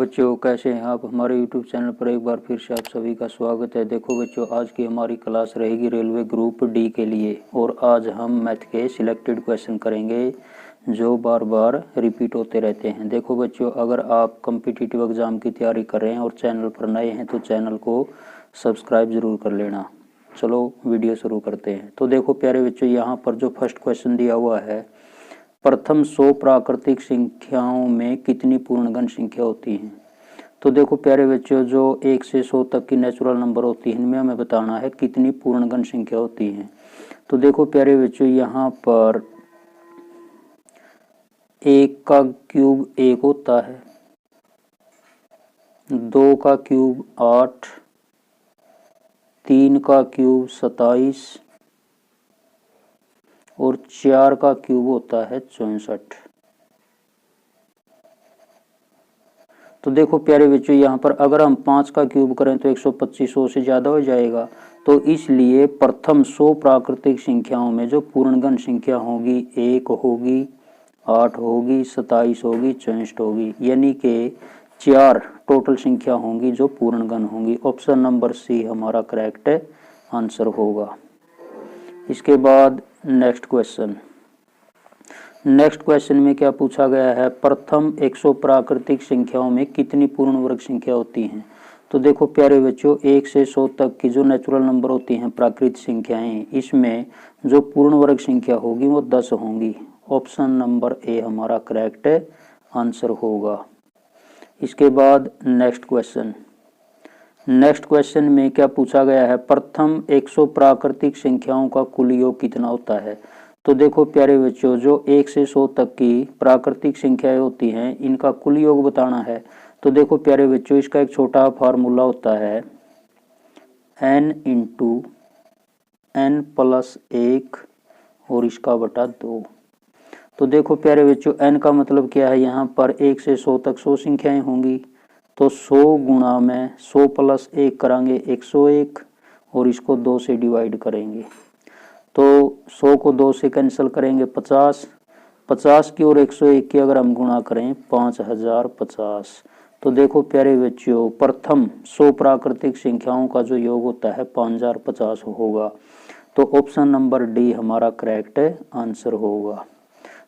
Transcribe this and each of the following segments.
बच्चों, कैसे हैं आप। हमारे YouTube चैनल पर एक बार फिर से आप सभी का स्वागत है। देखो बच्चों, आज की हमारी क्लास रहेगी रेलवे ग्रुप डी के लिए और आज हम मैथ के सिलेक्टेड क्वेश्चन करेंगे जो बार बार रिपीट होते रहते हैं। देखो बच्चों, अगर आप कॉम्पिटिटिव एग्ज़ाम की तैयारी कर रहे हैं और चैनल पर नए हैं तो चैनल को सब्सक्राइब ज़रूर कर लेना। चलो वीडियो शुरू करते हैं। तो देखो प्यारे बच्चों, यहाँ पर जो फर्स्ट क्वेश्चन दिया हुआ है, प्रथम 100 प्राकृतिक संख्याओं में कितनी पूर्णगण संख्या होती हैं। तो देखो प्यारे बच्चों, जो 1 से 100 तक की नेचुरल नंबर होती हैं, इनमें हमें बताना है कितनी पूर्णगण संख्या होती हैं। तो देखो प्यारे बच्चों, यहाँ पर 1 का क्यूब 1 होता है, 2 का क्यूब 8, 3 का क्यूब 27 और 4 का क्यूब होता है 64। तो देखो प्यारे बच्चों, यहाँ पर अगर हम 5 का क्यूब करें तो 125 100 से ज़्यादा हो जाएगा। तो इसलिए प्रथम 100 प्राकृतिक संख्याओं में जो पूर्णगण संख्या होगी 1 होगी, 8 होगी, 27 होगी, 64 होगी, यानी कि 4 टोटल संख्या होंगी जो पूर्णगण होंगी। ऑप्शन नंबर सी हमारा करेक्ट आंसर होगा। इसके बाद नेक्स्ट क्वेश्चन में क्या पूछा गया है, प्रथम 100 प्राकृतिक संख्याओं में कितनी पूर्ण वर्ग संख्या होती हैं। तो देखो प्यारे बच्चों, 1 से 100 तक की जो नेचुरल नंबर होती हैं प्राकृतिक संख्याएं, इसमें जो पूर्ण वर्ग संख्या होगी वो 10 होंगी। ऑप्शन नंबर ए हमारा करेक्ट आंसर होगा। इसके बाद नेक्स्ट क्वेश्चन में क्या पूछा गया है, प्रथम 100 प्राकृतिक संख्याओं का कुल योग कितना होता है। तो देखो प्यारे बच्चों, जो 1 से 100 तक की प्राकृतिक संख्याएं होती हैं, इनका कुल योग बताना है। तो देखो प्यारे बच्चों, इसका एक छोटा फार्मूला होता है n इंटू n प्लस 1 और इसका बटा 2। तो देखो प्यारे बच्चों, n का मतलब क्या है, यहाँ पर 1 से 100 तक 100 संख्याएं होंगी, तो 100 गुणा में 100 प्लस 1 करांगे 101 और इसको 2 से डिवाइड करेंगे तो 100 को 2 से कैंसिल करेंगे 50 की और 101 की अगर हम गुणा करें 5050। तो देखो प्यारे बच्चों, प्रथम 100 प्राकृतिक संख्याओं का जो योग होता है 5050 होगा। तो ऑप्शन नंबर डी हमारा करेक्ट आंसर होगा।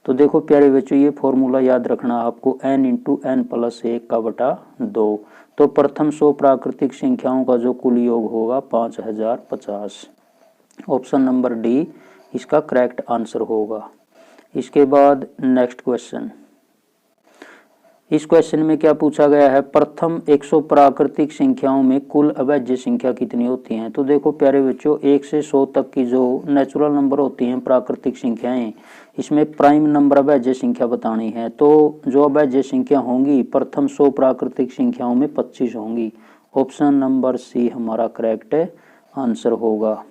तो देखो प्यारे बच्चों, ये फॉर्मूला याद रखना आपको, n इंटू n प्लस 1 का बटा 2। तो प्रथम 100 प्राकृतिक संख्याओं का जो कुल योग होगा 5050। ऑप्शन नंबर डी इसका करेक्ट आंसर होगा। इसके बाद नेक्स्ट इस क्वेश्चन में क्या पूछा गया है, प्रथम 100 प्राकृतिक संख्याओं में कुल अभाज्य संख्या कितनी होती हैं। तो देखो प्यारे बच्चों, 1 से 100 तक की जो नेचुरल नंबर होती हैं प्राकृतिक संख्याएं, इसमें प्राइम नंबर अभाज्य संख्या बतानी है। तो जो अभाज्य संख्या होंगी प्रथम 100 प्राकृतिक संख्याओं में 25 होंगी। ऑप्शन नंबर सी हमारा करेक्ट आंसर होगा।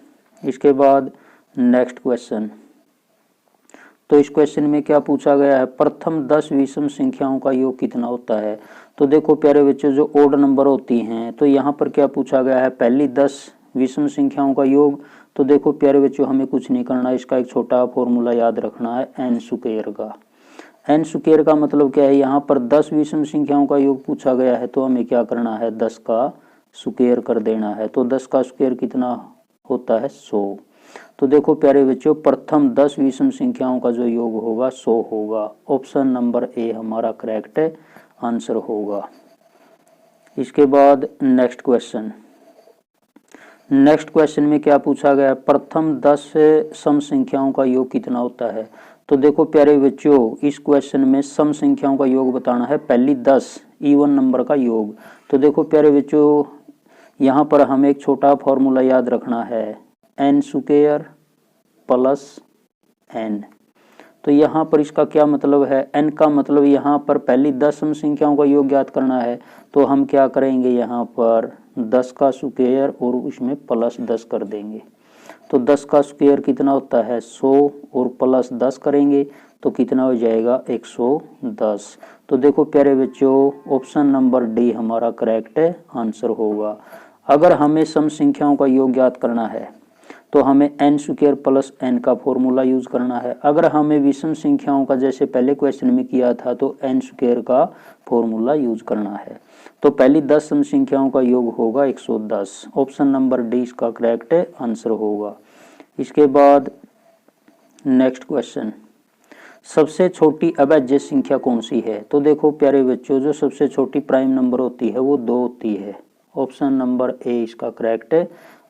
इसके बाद नेक्स्ट तो इस क्वेश्चन में क्या पूछा गया है, प्रथम 10 विषम संख्याओं का योग कितना होता है। तो देखो प्यारे बच्चों, जो ओड नंबर होती हैं, तो यहाँ पर क्या पूछा गया है, पहली 10 विषम संख्याओं का योग। तो देखो प्यारे बच्चों, हमें कुछ नहीं करना, इसका एक छोटा फॉर्मूला याद रखना है n स्क्वायर का। n स्क्वायर का मतलब क्या है, यहाँ पर 10 विषम संख्याओं का योग पूछा गया है, तो हमें क्या करना है, 10 का स्क्वायर कर देना है। तो 10 का स्क्वायर कितना होता है, 100। तो देखो प्यारे बच्चों, प्रथम 10 विषम संख्याओं का जो योग होगा 100 होगा। ऑप्शन नंबर ए हमारा करेक्ट आंसर होगा। इसके बाद नेक्स्ट क्वेश्चन में क्या पूछा गया, प्रथम 10 सम संख्याओं का योग कितना होता है। तो देखो प्यारे बच्चों, इस क्वेश्चन में सम संख्याओं का योग बताना है, पहली 10 इवन नंबर का योग। तो देखो प्यारे बच्चों, यहाँ पर हमें एक छोटा फॉर्मूला याद रखना है, n स्क्वायर प्लस n। तो यहाँ पर इसका क्या मतलब है, n का मतलब यहाँ पर पहली 10 सम संख्याओं का योग ज्ञात करना है। तो हम क्या करेंगे, यहाँ पर 10 का स्क्वायर और उसमें प्लस 10 कर देंगे। तो 10 का स्क्वायर कितना होता है, 100 और प्लस 10 करेंगे तो कितना हो जाएगा, 110। तो देखो प्यारे बच्चों, ऑप्शन नंबर डी हमारा करेक्ट आंसर होगा। अगर हमें सम संख्याओं का योग ज्ञात करना है तो हमें एन स्क्वायर प्लस एन का फॉर्मूला यूज करना है। अगर हमें विषम संख्याओं का जैसे पहले क्वेश्चन में किया था तो एन स्क्वायर का फॉर्मूला यूज करना है। तो पहली 10 सम संख्याओं का योग होगा 110। ऑप्शन नंबर डी इसका करेक्ट आंसर होगा। इसके बाद नेक्स्ट क्वेश्चन, सबसे छोटी अभाज्य संख्या कौन सी है? तो देखो प्यारे बच्चों, जो सबसे छोटी प्राइम नंबर होती है वो 2 होती है। ऑप्शन नंबर ए इसका करेक्ट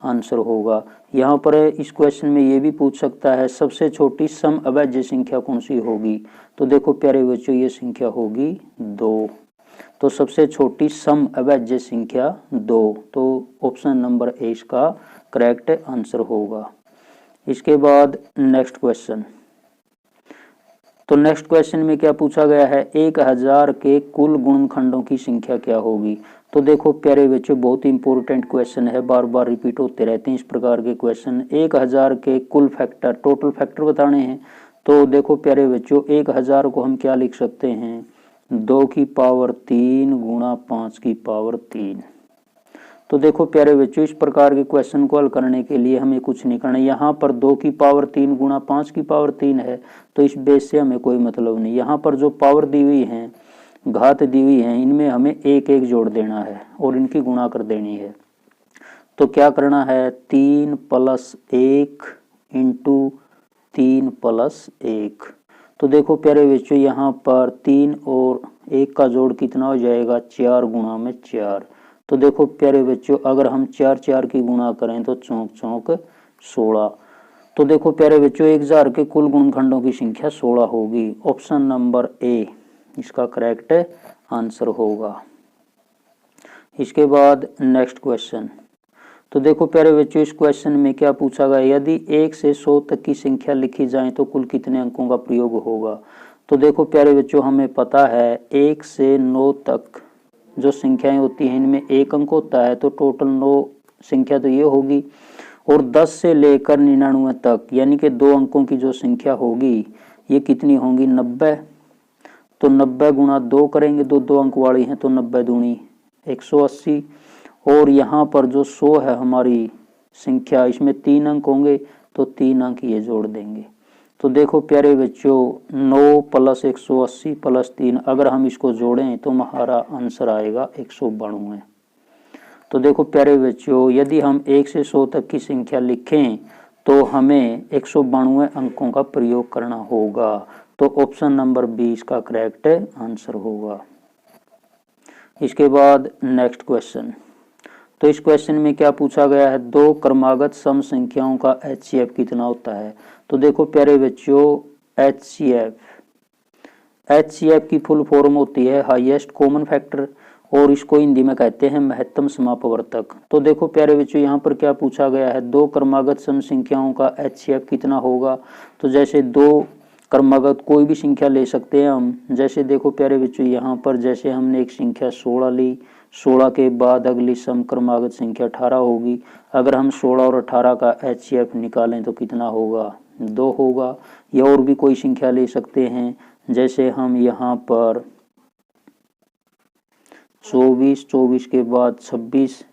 आंसर होगा। यहाँ पर इस क्वेश्चन में ये भी पूछ सकता है सबसे छोटी सम अभाज्य संख्या कौन सी होगी? तो देखो प्यारे बच्चों, ये संख्या होगी 2। तो सबसे छोटी सम अभाज्य संख्या 2, तो ऑप्शन नंबर ए इसका करेक्ट आंसर होगा। इसके बाद नेक्स्ट क्वेश्चन, तो नेक्स्ट क्वेश्चन में क्या पूछा गया है, 1000 के कुल गुणनखंडों की संख्या क्या होगी? तो देखो प्यारे बच्चों, बहुत इंपॉर्टेंट क्वेश्चन है, बार बार रिपीट होते रहते हैं इस प्रकार के क्वेश्चन। 1000 के कुल फैक्टर, टोटल फैक्टर बताने हैं। तो देखो प्यारे बच्चों, 1000 को हम क्या लिख सकते हैं, 2 की पावर 3 गुणा 5 की पावर 3। तो देखो प्यारे बच्चों, इस प्रकार के क्वेश्चन को हल करने के लिए हमें कुछ नहीं करना। यहाँ पर 2 की पावर 3 गुणा 5 की पावर 3 है, तो इस बेस से हमें कोई मतलब नहीं। यहाँ पर जो पावर दी हुई है, घात दी हुई है, इनमें हमें एक एक जोड़ देना है और इनकी गुणा कर देनी है। तो क्या करना है, 3 + 1 इंटू 3 + 1। तो देखो प्यारे बच्चों, यहाँ पर 3 और 1 का जोड़ कितना हो जाएगा, 4 गुणा में 4। तो देखो प्यारे बच्चों, अगर हम 4 4 की गुणा करें तो चौक चौक 16। तो देखो प्यारे बच्चों, 1000 के कुल गुणनखंडों की संख्या 16 होगी। ऑप्शन नंबर ए इसका करेक्ट आंसर होगा। इसके बाद नेक्स्ट क्वेश्चन, तो देखो प्यारे बच्चों, इस क्वेश्चन में क्या पूछा गया, यदि 1 से 100 तक की संख्या लिखी जाए तो कुल कितने अंकों का प्रयोग होगा? तो देखो प्यारे बच्चों, हमें पता है 1 से 9 तक जो संख्याएं होती हैं इनमें 1 अंक होता है, तो टोटल 9 संख्या तो ये होगी। और 10 से लेकर 99 तक यानी कि 2 अंकों की जो संख्या होगी ये कितनी होंगी, 90। तो 90 गुणा 2 करेंगे, 2 अंक वाली हैं, तो 90 दूनी 180। और यहाँ पर जो 100 है हमारी संख्या, इसमें 3 अंक होंगे, तो 3 अंक ये जोड़ देंगे। तो देखो प्यारे बच्चों, 9 + 180 + 3, अगर हम इसको जोड़ें तो हमारा आंसर आएगा 192। तो देखो प्यारे बच्चों, यदि हम 1 से 100 तक की संख्या लिखें तो हमें 192 अंकों का प्रयोग करना होगा। तो ऑप्शन नंबर बी इसका करेक्ट आंसर होगा। इसके बाद नेक्स्ट क्वेश्चन, तो इस क्वेश्चन में क्या पूछा गया है, 2 क्रमागत सम संख्याओं का HCF कितना होता है? तो देखो प्यारे बच्चों, HCF की फुल फॉर्म होती है हाईएस्ट कॉमन फैक्टर, और इसको हिंदी में कहते हैं महत्तम समापवर्तक। तो देखो प्यारे बच्चों, यहाँ पर क्या पूछा गया है, 2 क्रमागत सम संख्याओं का HCF कितना होगा? तो जैसे 2 क्रमागत कोई भी संख्या ले सकते हैं हम। जैसे देखो प्यारे बच्चों, यहाँ पर जैसे हमने एक संख्या 16 ली, 16 के बाद अगली सम क्रमागत संख्या 18 होगी। अगर हम 16 और 18 का HCF निकालें तो कितना होगा, 2 होगा। या और भी कोई संख्या ले सकते हैं, जैसे हम यहाँ पर 24, 24 के बाद 26,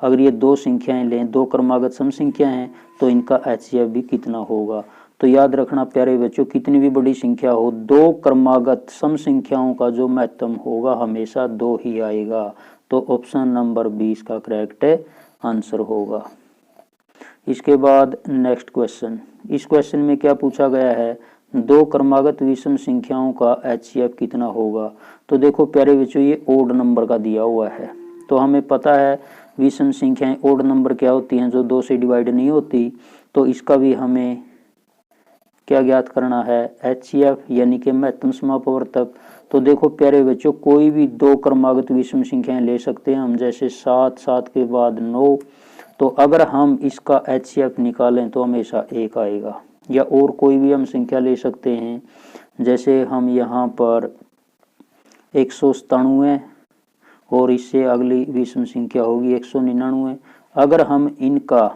अगर ये 2 संख्याएं लें, 2 क्रमागत सम संख्या हैं, तो इनका HCF भी कितना होगा। तो याद रखना प्यारे बच्चों, कितनी भी बड़ी संख्या हो, 2 क्रमागत सम संख्याओं का जो महत्तम होगा हमेशा 2 ही आएगा। तो ऑप्शन नंबर बी इसका करेक्ट आंसर होगा। इसके बाद नेक्स्ट क्वेश्चन, इस क्वेश्चन में क्या पूछा गया है, 2 क्रमागत विषम संख्याओं का HCF कितना होगा? तो देखो प्यारे बच्चों, ये ओड नंबर का दिया हुआ है। तो हमें पता है विषम संख्याएं ओड नंबर क्या होती हैं, जो 2 से डिवाइड नहीं होती। तो इसका भी हमें क्या ज्ञात करना है, HCF यानी कि महत्तम समापवर्तक। तो देखो प्यारे बच्चों, कोई भी 2 क्रमागत विषम संख्याएं ले सकते हैं हम, जैसे 7, 7 के बाद 9। तो अगर हम इसका HCF निकालें तो हमेशा 1 आएगा। या और कोई भी हम संख्या ले सकते हैं, जैसे हम यहाँ पर 197 और इससे अगली विषम संख्या होगी 199। अगर हम इनका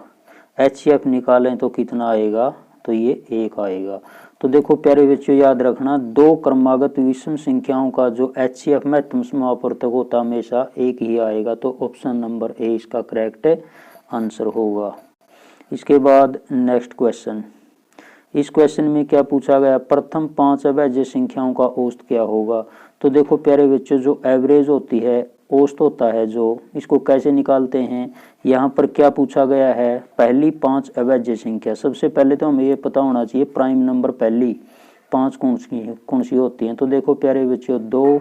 HCF निकालें तो कितना आएगा, तो ये 1 आएगा। तो देखो प्यारे बच्चों, याद रखना 2 क्रमागत विषम संख्याओं का जो HCF महत्तम समापवर्तक होता है हमेशा 1 ही आएगा। तो ऑप्शन नंबर ए इसका करेक्ट आंसर होगा। इसके बाद नेक्स्ट क्वेश्चन, इस क्वेश्चन में क्या पूछा गया, प्रथम 5 अभाज्य संख्याओं का औसत क्या होगा। तो देखो प्यारे बच्चों, जो एवरेज होती है, औसत होता है जो, इसको कैसे निकालते हैं। यहाँ पर क्या पूछा गया है, पहली 5 अभाज्य संख्या। सबसे पहले तो हमें ये पता होना चाहिए प्राइम नंबर पहली 5 कौन सी होती हैं। तो देखो प्यारे बच्चों, 2,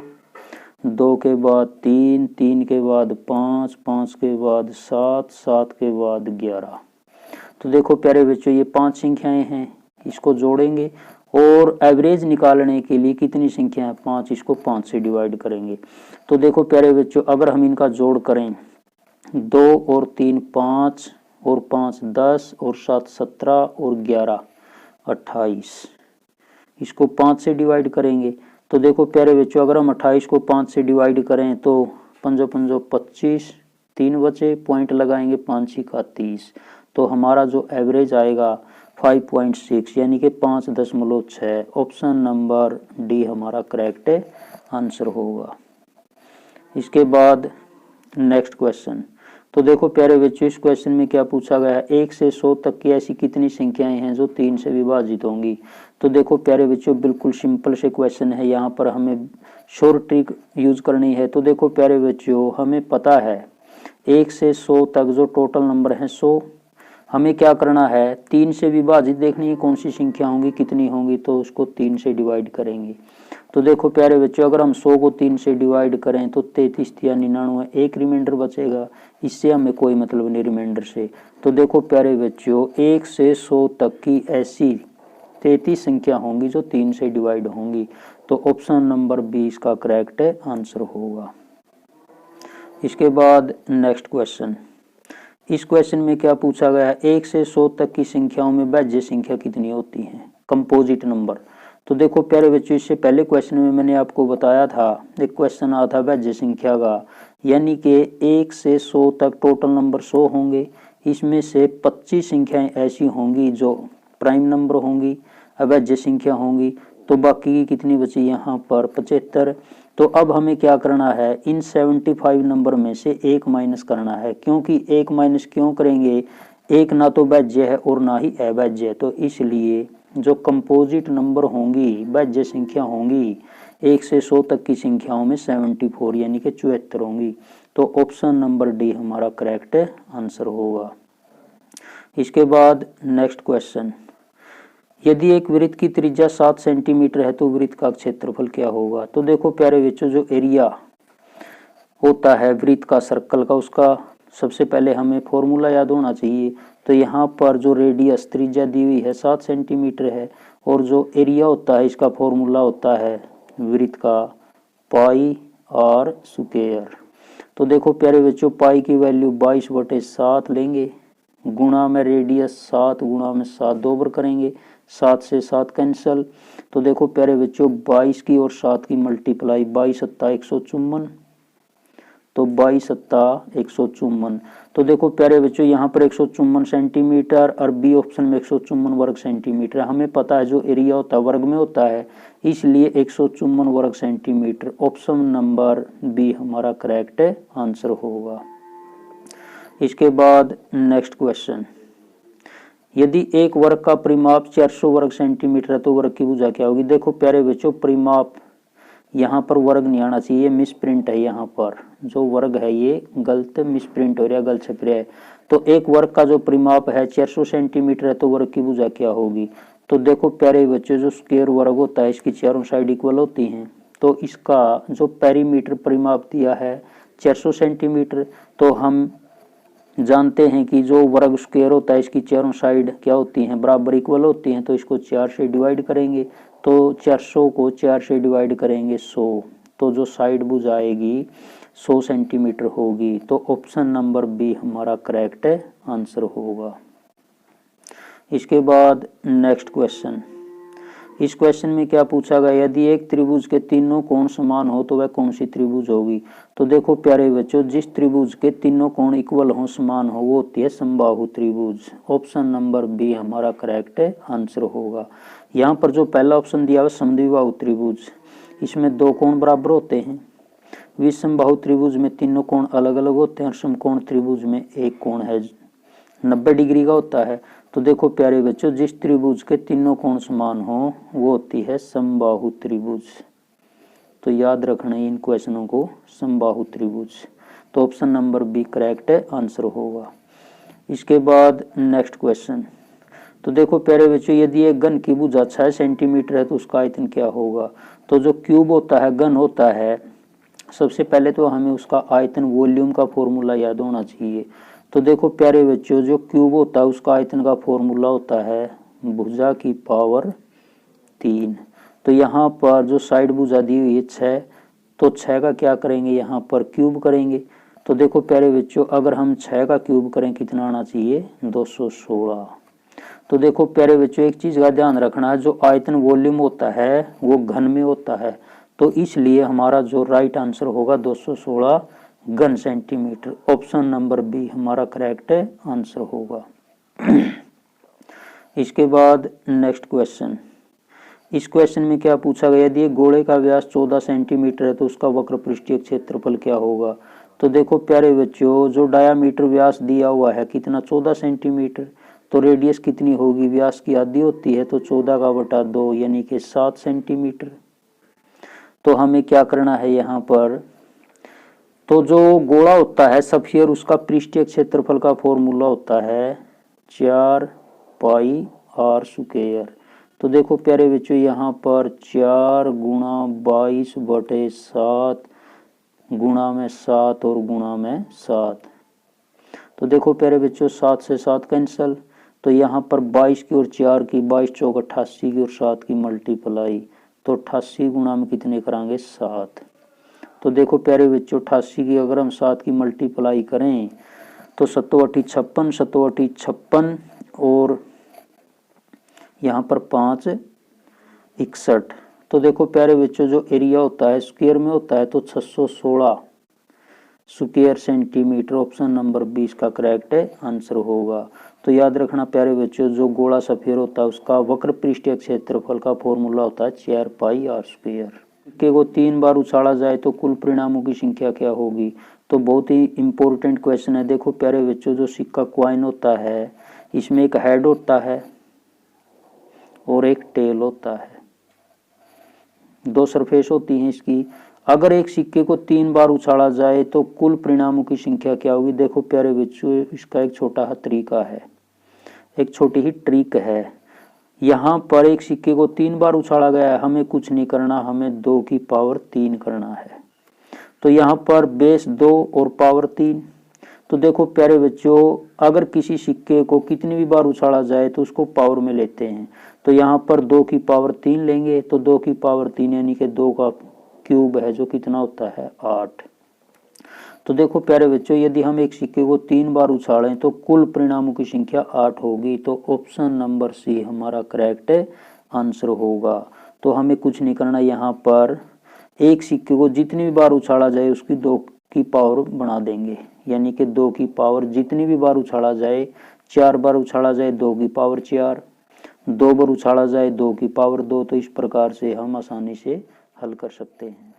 2 के बाद 3, 3 के बाद 5, 5 के बाद 7, 7 के बाद 11। तो देखो प्यारे बच्चों, ये 5 संख्याएं हैं, इसको जोड़ेंगे और एवरेज निकालने के लिए कितनी संख्या है, 5, इसको 5 से डिवाइड करेंगे। तो देखो प्यारे बच्चों, अगर हम इनका जोड़ करें, 2 और 3 5 और 5 10 और 7 17 और 11 28, इसको 5 से डिवाइड करेंगे। तो देखो प्यारे बच्चों, अगर हम 28 को 5 से डिवाइड करें तो 5 5 25, 3 बचे, पॉइंट लगाएंगे, 5 का 30। तो हमारा जो एवरेज आएगा 5.6 यानी कि 5.6। ऑप्शन नंबर डी हमारा करेक्ट आंसर होगा। इसके बाद नेक्स्ट क्वेश्चन, तो देखो प्यारे बच्चों, इस क्वेश्चन में क्या पूछा गया है, 1 से 100 तक की ऐसी कितनी संख्याएं हैं जो 3 से विभाजित होंगी। तो देखो प्यारे बच्चों, बिल्कुल सिंपल से क्वेश्चन है, यहाँ पर हमें शॉर्ट ट्रिक यूज करनी है। तो देखो प्यारे बच्चों, हमें पता है 1 से 100 तक जो टोटल नंबर है 100, हमें क्या करना है, 3 से विभाजित देखनी है कौन सी संख्या होंगी, कितनी होंगी, तो उसको 3 से डिवाइड करेंगे। तो देखो प्यारे बच्चों, अगर हम 100 को 3 से डिवाइड करें तो 33 या 99, एक रिमाइंडर बचेगा, इससे हमें कोई मतलब नहीं रिमाइंडर से। तो देखो प्यारे बच्चों, 1 से 100 तक की ऐसी 33 संख्या होंगी जो 3 से डिवाइड होंगी। तो ऑप्शन नंबर 20 का करेक्ट आंसर होगा। इसके बाद नेक्स्ट क्वेश्चन, इस क्वेश्चन में क्या पूछा गया है, 1 से 100 तक की संख्याओं में भाज्य संख्या कितनी होती है, कंपोजिट नंबर। तो देखो प्यारे बच्चों, इससे पहले क्वेश्चन में मैंने आपको बताया था, एक क्वेश्चन आया था भाज्य संख्या का, यानी कि 1 से 100 तक टोटल नंबर 100 होंगे, इसमें से 25 संख्याएं ऐसी होंगी जो प्राइम नंबर होंगी, अभाज्य संख्या होंगी। तो बाकी की कितनी बची, यहाँ पर 75। तो अब हमें क्या करना है, इन 75 नंबर में से 1 माइनस करना है, क्योंकि 1 माइनस क्यों करेंगे, एक ना तो भाज्य है और ना ही अभाज्य है। तो इसलिए जो कंपोजिट नंबर होंगी, भाज्य संख्या होंगी 1 से 100 तक की संख्याओं में 74 यानी कि 74 होंगी। तो ऑप्शन नंबर डी हमारा करेक्ट आंसर होगा। इसके बाद नेक्स्ट क्वेश्चन, यदि एक वृत्त की त्रिज्या 7 सेंटीमीटर है तो वृत्त का क्षेत्रफल क्या होगा। तो देखो प्यारे बच्चों, जो एरिया होता है वृत्त का, सर्कल का, उसका सबसे पहले हमें फॉर्मूला याद होना चाहिए। तो यहाँ पर जो रेडियस त्रिज्या दी हुई है 7 सेंटीमीटर है, और जो एरिया होता है इसका फॉर्मूला होता है वृत्त का पाई आर स्क्वायर। तो देखो प्यारे बच्चों, पाई की वैल्यू 22/7 लेंगे, गुणा में रेडियस 7 गुणा में 7 2 बार करेंगे, 7 से 7 कैंसल। तो देखो प्यारे बच्चों, 22 की और 7 की मल्टीप्लाई, 22 सत्ता 154, तो 22 सत्ता 154। तो देखो प्यारे बच्चों, यहाँ पर 154 सेंटीमीटर और बी ऑप्शन में 154 वर्ग सेंटीमीटर। हमें पता है जो एरिया होता है वर्ग में होता है, इसलिए 154 वर्ग सेंटीमीटर। ऑप्शन नंबर बी हमारा करेक्ट आंसर होगा। इसके बाद नेक्स्ट क्वेश्चन, यदि एक वर्ग का परिमाप 400 वर्ग सेंटीमीटर है तो वर्ग की भुजा क्या होगी। देखो प्यारे बच्चों, परिमाप यहाँ पर वर्ग नहीं आना चाहिए, मिस प्रिंट है, यहाँ पर जो वर्ग है ये गलत मिस प्रिंट हो रहा है, गलत छप रहा है। तो एक वर्ग का जो परिमाप है 400 सेंटीमीटर है तो वर्ग की भुजा क्या होगी। तो देखो प्यारे बच्चों, जो स्क्वायर वर्ग होता है इसकी चारों साइड इक्वल होती हैं, तो इसका जो पेरीमीटर परिमाप दिया है 400 सेंटीमीटर, तो हम जानते हैं कि जो वर्ग स्क्वायर होता है इसकी चारों साइड क्या होती हैं, बराबर इक्वल होती हैं। तो इसको 4 से डिवाइड करेंगे, तो 400 को 4 से डिवाइड करेंगे 100, तो जो साइड भुजा आएगी 100 सेंटीमीटर होगी। तो ऑप्शन नंबर बी हमारा करेक्ट आंसर होगा। इसके बाद नेक्स्ट क्वेश्चन, इस क्वेश्चन में क्या पूछा गया, यदि एक त्रिभुज के तीनों कोण समान हो तो वह कौन सी त्रिभुज होगी। तो देखो प्यारे बच्चों, जिस त्रिभुज के तीनों कोण इक्वल हो, समान हो, वो होती है समबाहु त्रिभुज। ऑप्शन नंबर बी हमारा करेक्ट आंसर होगा। यहाँ पर जो पहला ऑप्शन दिया हुआ समद्विबाहु त्रिभुज, इसमें 2 कोण बराबर होते हैं। विषमबाहु त्रिभुज में तीनों कोण अलग अलग होते हैं और समकोण त्रिभुज में एक कोण है 90 डिग्री का होता है। तो देखो प्यारे बच्चों, जिस त्रिभुज के तीनों कोण समान हो वो होती है समबाहु त्रिभुज। तो याद रखना इन क्वेश्चनों को, समबाहु त्रिभुज। तो option number B correct answer होगा। इसके बाद नेक्स्ट क्वेश्चन। तो देखो प्यारे बच्चों, यदि एक घन की भुजा 6 सेंटीमीटर है तो उसका आयतन क्या होगा। तो जो क्यूब होता है, घन होता है, सबसे पहले तो हमें उसका आयतन वॉल्यूम का फॉर्मूला याद होना चाहिए। तो देखो प्यारे बच्चों, जो क्यूब होता है उसका आयतन का फॉर्मूला होता है भुजा की पावर 3। तो यहाँ पर जो साइड भुजा दी हुई है 6, तो 6 का क्या करेंगे, यहाँ पर क्यूब करेंगे। तो देखो प्यारे बच्चों, अगर हम 6 का क्यूब करें कितना आना चाहिए, 216। तो देखो प्यारे बच्चों, एक चीज का ध्यान रखना है, जो आयतन वॉल्यूम होता है वो घन में होता है, तो इसलिए हमारा जो राइट आंसर होगा 216 घन सेंटीमीटर। ऑप्शन नंबर बी हमारा करेक्ट आंसर होगा। इसके बाद नेक्स्ट क्वेश्चन। इस क्वेश्चन में क्या पूछा गया, यदि गोले का व्यास 14 सेंटीमीटर है तो उसका वक्र पृष्ठीय क्षेत्रफल क्या होगा। तो देखो प्यारे बच्चों, जो डायामीटर व्यास दिया हुआ है कितना, 14 सेंटीमीटर, तो रेडियस कितनी होगी, व्यास की आधी होती है, तो 14 का बटा 2 यानी कि 7 सेंटीमीटर। तो हमें क्या करना है यहाँ पर, तो जो गोला होता है सफियर, उसका पृष्ठीय क्षेत्रफल का फॉर्मूला होता है 4 पाई आर स्क्वायर। तो देखो प्यारे बच्चों, यहाँ पर 4 गुणा 22 बटे 7 गुणा में 7 और गुणा में 7। तो देखो प्यारे बच्चों, 7 से 7 कैंसल, तो यहाँ पर 22 की और 4 की, 22 चौक 88 की और 7 की मल्टीप्लाई, तो 88 गुणा में कितने करांगे, 7। तो देखो प्यारे बच्चों, 88 की अगर हम 7 की मल्टीप्लाई करें तो 7 56, 7 56 और यहाँ पर 5 61। तो देखो प्यारे बच्चों, जो एरिया होता है स्क्वायर में होता है, तो 616 स्क्वायर सेंटीमीटर। ऑप्शन नंबर 20 का करेक्ट आंसर होगा। तो याद रखना प्यारे बच्चों, जो गोला सफेयर होता है उसका वक्र पृष्ठीय क्षेत्रफल का फॉर्मूला होता है 4 पाई आर स्क्वायर। सिक्के को 3 बार उछाला जाए तो कुल परिणामों की संख्या क्या होगी। तो बहुत ही इंपॉर्टेंट क्वेश्चन है। देखो प्यारे बच्चों, जो सिक्का क्वाइन होता है इसमें एक हेड होता है और एक टेल होता है, 2 सरफेस होती हैं इसकी। अगर एक सिक्के को 3 बार उछाला जाए तो कुल परिणामों की संख्या क्या होगी। देखो प्यारे बच्चों, इसका एक छोटा सा तरीका है, एक छोटी ही ट्रिक है। यहाँ पर एक सिक्के को 3 बार उछाला गया है, हमें कुछ नहीं करना, हमें 2 की पावर 3 करना है। तो यहाँ पर बेस 2 और पावर 3। तो देखो प्यारे बच्चों, अगर किसी सिक्के को कितनी भी बार उछाला जाए तो उसको पावर में लेते हैं। तो यहाँ पर 2 की पावर 3 लेंगे, तो 2 की पावर 3 यानी कि 2 का क्यूब है, जो कितना होता है 8। तो देखो प्यारे बच्चों, यदि हम एक सिक्के को 3 बार उछालें तो कुल परिणामों की संख्या 8 होगी। तो ऑप्शन नंबर सी हमारा करेक्ट आंसर होगा। तो हमें कुछ नहीं करना, यहाँ पर एक सिक्के को जितनी भी बार उछाला जाए उसकी 2 की पावर बना देंगे, यानी कि 2 की पावर जितनी भी बार उछाला जाए, 4 बार उछाला जाए 2 की पावर 4, 2 बार उछाला जाए 2 की पावर 2। तो इस प्रकार से हम आसानी से हल कर सकते हैं।